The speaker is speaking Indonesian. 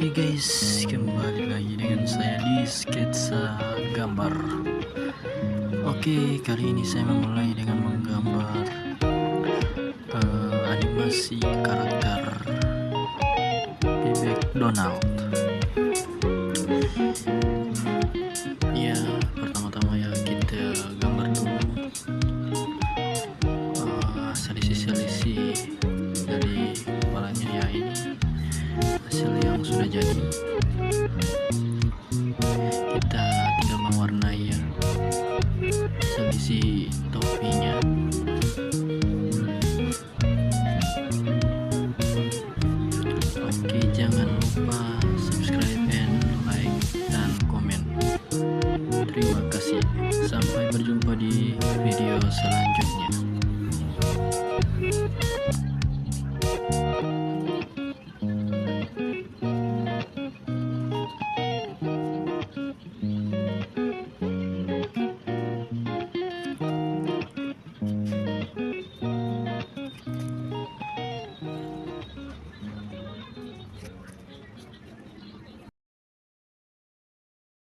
Oke guys, kembali lagi dengan saya di sketsa gambar. Oke, kali ini saya memulai dengan menggambar animasi karakter bebek Donald. Ya, pertama-tama ya kita gambar dulu selisih-selisih dari kepalanya ya, ini hasil yang sudah jadi.